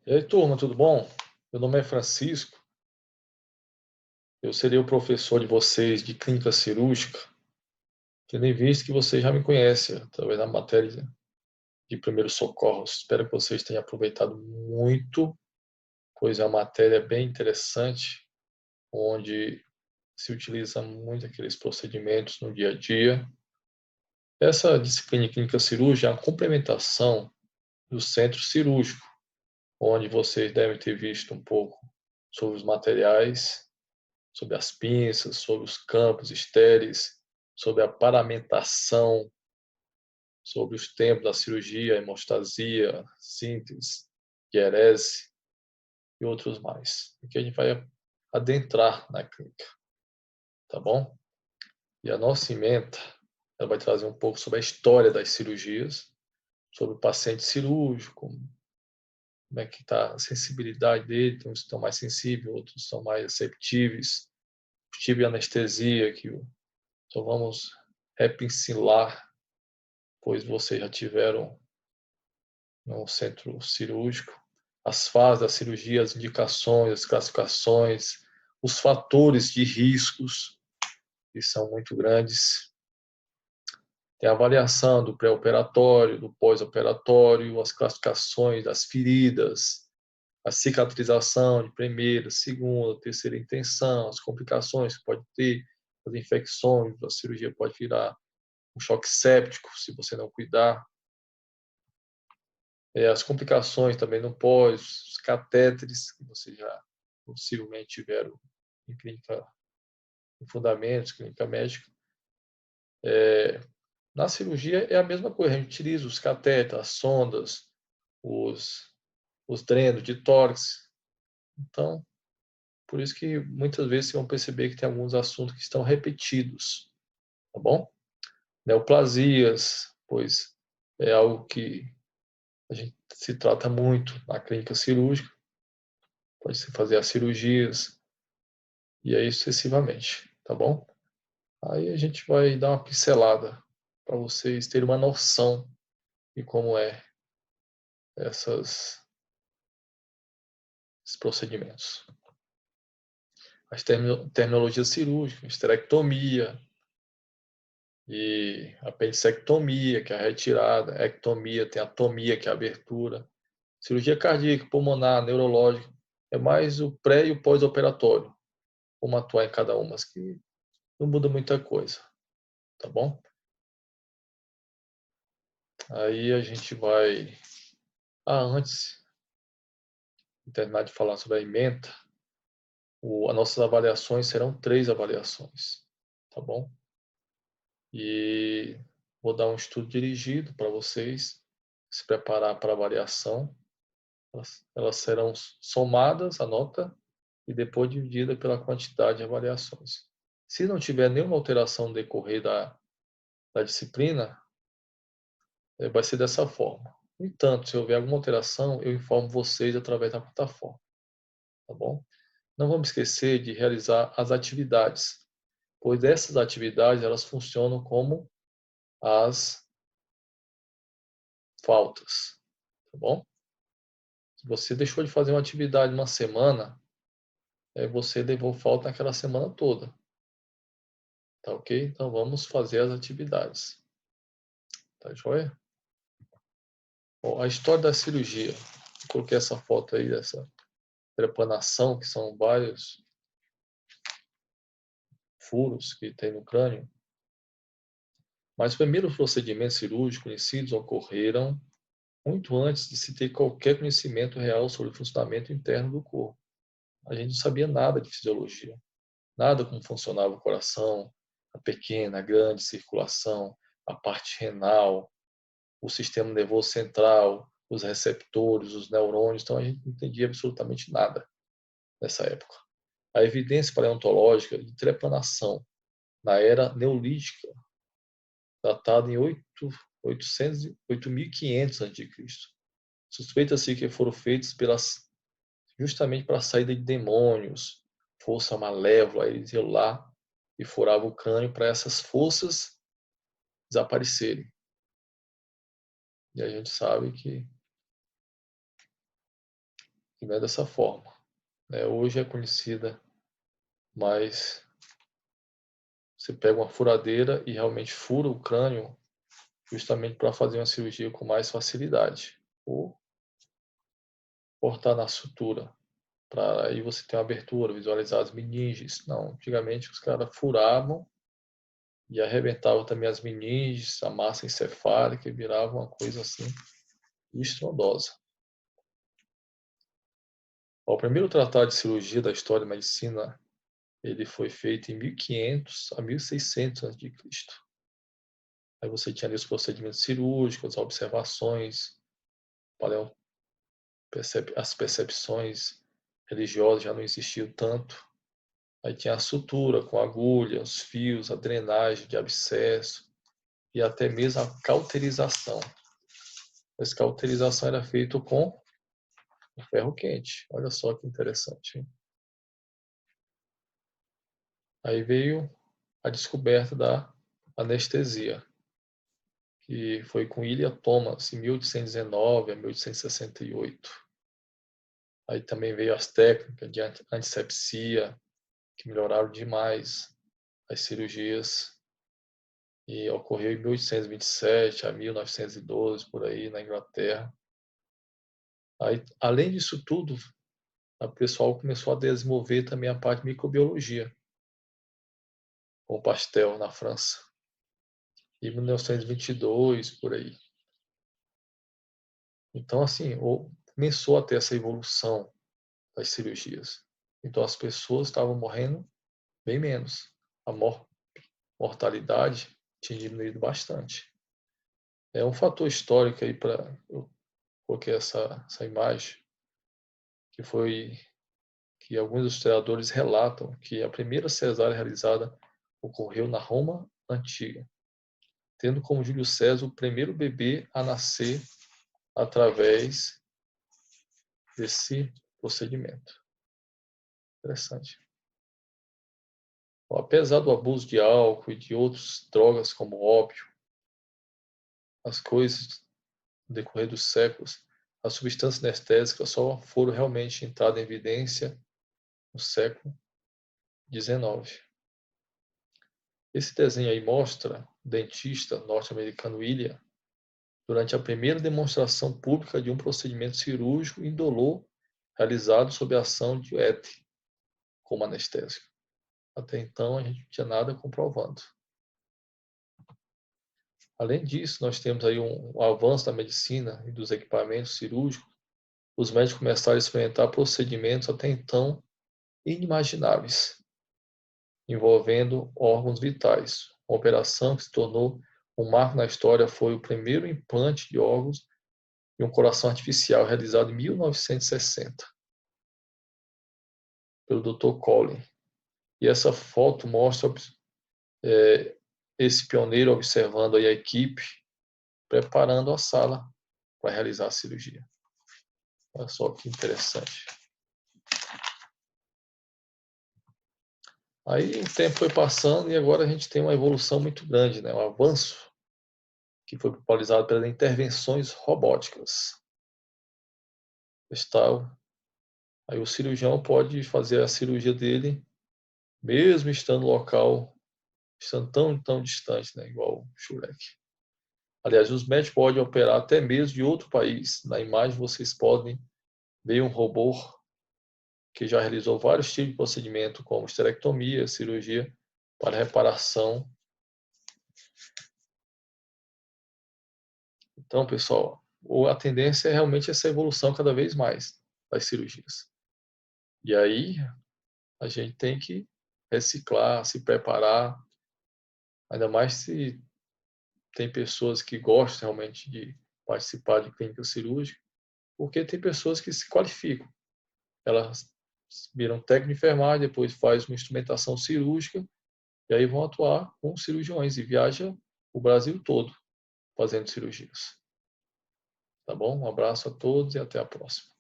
E aí, turma, tudo bom? Meu nome é Francisco, eu serei o professor de vocês de clínica cirúrgica, tendo em vista que vocês já me conhecem através da matéria de primeiros socorros. Espero que vocês tenham aproveitado muito, pois é uma matéria bem interessante, onde se utiliza muito aqueles procedimentos no dia a dia. Essa disciplina de clínica cirúrgica é uma complementação do centro cirúrgico, onde vocês devem ter visto um pouco sobre os materiais, sobre as pinças, sobre os campos estéreis, sobre a paramentação, sobre os tempos da cirurgia, hemostasia, síntese, hierese e outros mais. Aqui a gente vai adentrar na clínica, tá bom? E a nossa ementa, ela vai trazer um pouco sobre a história das cirurgias, sobre o paciente cirúrgico, como é que está a sensibilidade dele, uns estão mais sensíveis, outros são mais receptíveis, o tipo de anestesia que então vamos repincelar, pois vocês já tiveram no centro cirúrgico, as fases da cirurgia, as indicações, as classificações, os fatores de riscos, que são muito grandes. Tem a avaliação do pré-operatório, do pós-operatório, as classificações das feridas, a cicatrização de primeira, segunda, terceira intenção, as complicações que pode ter, as infecções, a cirurgia pode virar um choque séptico se você não cuidar. As complicações também no pós, os catéteres, que você já possivelmente tiveram em clínica, em fundamentos, clínica médica. Na cirurgia é a mesma coisa, a gente utiliza os catéteres, as sondas, os drenos de tórax. Então, por isso que muitas vezes vocês vão perceber que tem alguns assuntos que estão repetidos, tá bom? Neoplasias, pois é algo que a gente se trata muito na clínica cirúrgica, pode-se fazer as cirurgias e aí sucessivamente, tá bom? Aí a gente vai dar uma pincelada para vocês terem uma noção de como é esses procedimentos. As terminologias cirúrgicas, esterectomia e apendicectomia, que é a retirada, ectomia, tem a tomia, que é a abertura. Cirurgia cardíaca, pulmonar, neurológica, é mais o pré e o pós-operatório, como atuar em cada uma, mas que não muda muita coisa, tá bom? Aí a gente vai... antes de terminar de falar sobre a ementa, as nossas avaliações serão 3 avaliações, tá bom? E vou dar um estudo dirigido para vocês se preparar para a avaliação. Elas serão somadas, a nota, e depois dividida pela quantidade de avaliações. Se não tiver nenhuma alteração no decorrer da disciplina, vai ser dessa forma. No entanto, se houver alguma alteração, eu informo vocês através da plataforma, tá bom? Não vamos esquecer de realizar as atividades, pois essas atividades elas funcionam como as faltas, tá bom? Se você deixou de fazer uma atividade uma semana, você levou falta naquela semana toda, tá ok? Então vamos fazer as atividades, tá joia? Bom, a história da cirurgia, eu coloquei essa foto aí dessa trepanação, que são vários furos que tem no crânio, mas os primeiros procedimentos cirúrgicos conhecidos ocorreram muito antes de se ter qualquer conhecimento real sobre o funcionamento interno do corpo. A gente não sabia nada de fisiologia, nada como funcionava o coração, a pequena, a grande circulação, a parte renal, o sistema nervoso central, os receptores, os neurônios. Então a gente não entendia absolutamente nada nessa época. A evidência paleontológica de trepanação na era neolítica, datada em 8.500 a.C. Suspeita-se que foram feitos justamente para a saída de demônios, força malévola. Eles iam lá e furavam o crânio para essas forças desaparecerem. E a gente sabe que e não é dessa forma, né? Hoje é conhecida, mas você pega uma furadeira e realmente fura o crânio justamente para fazer uma cirurgia com mais facilidade, ou cortar na sutura, para aí você ter uma abertura, visualizar as meninges. Não, antigamente os caras furavam e arrebentavam também as meninges, a massa encefálica e virava uma coisa assim estrondosa. O primeiro tratado de cirurgia da história da medicina, ele foi feito em 1500 a 1600 a.C. Aí você tinha ali os procedimentos cirúrgicos, as observações, as percepções religiosas já não existiam tanto. Aí tinha a sutura com agulha, os fios, a drenagem de abscesso e até mesmo a cauterização. Essa cauterização era feita com o ferro quente. Olha só que interessante, hein? Aí veio a descoberta da anestesia, que foi com William Thomas, em 1819 a 1868. Aí também veio as técnicas de antisepsia, que melhoraram demais as cirurgias, e ocorreu em 1827 a 1912, por aí, na Inglaterra. Aí, além disso tudo, o pessoal começou a desenvolver também a parte de microbiologia, com o Pasteur, na França, em 1922, por aí. Então, assim, começou a ter essa evolução das cirurgias. Então, as pessoas estavam morrendo bem menos. A mortalidade tinha diminuído bastante. É um fator histórico aí para eu coloquei essa imagem, que foi que alguns historiadores relatam que a primeira cesárea realizada ocorreu na Roma antiga, tendo como Júlio César o primeiro bebê a nascer através desse procedimento. Interessante. Apesar do abuso de álcool e de outras drogas como ópio, as coisas, no decorrer dos séculos, as substâncias anestésicas só foram realmente entradas em evidência no século XIX. Esse desenho aí mostra o dentista norte-americano William durante a primeira demonstração pública de um procedimento cirúrgico indolor realizado sob a ação de éter como anestésico. Até então, a gente não tinha nada comprovando. Além disso, nós temos aí um avanço da medicina e dos equipamentos cirúrgicos. Os médicos começaram a experimentar procedimentos até então inimagináveis, envolvendo órgãos vitais. Uma operação que se tornou um marco na história foi o primeiro implante de órgãos e um coração artificial realizado em 1960 pelo Dr. Collin. E essa foto mostra esse pioneiro observando aí a equipe preparando a sala para realizar a cirurgia. Olha só que interessante. Aí o tempo foi passando e agora a gente tem uma evolução muito grande, né? Um avanço que foi popularizado pelas intervenções robóticas. Aí o cirurgião pode fazer a cirurgia dele mesmo estando no local, estando tão distante, né? Igual o Schurek. Aliás, os médicos podem operar até mesmo de outro país. Na imagem vocês podem ver um robô que já realizou vários tipos de procedimento, como esterectomia, cirurgia para reparação. Então, pessoal, a tendência é realmente essa evolução cada vez mais das cirurgias. E aí, a gente tem que reciclar, se preparar, ainda mais se tem pessoas que gostam realmente de participar de clínica cirúrgica, porque tem pessoas que se qualificam. Elas viram técnico de enfermagem, depois faz uma instrumentação cirúrgica e aí vão atuar com cirurgiões e viaja o Brasil todo fazendo cirurgias. Tá bom? Um abraço a todos e até a próxima.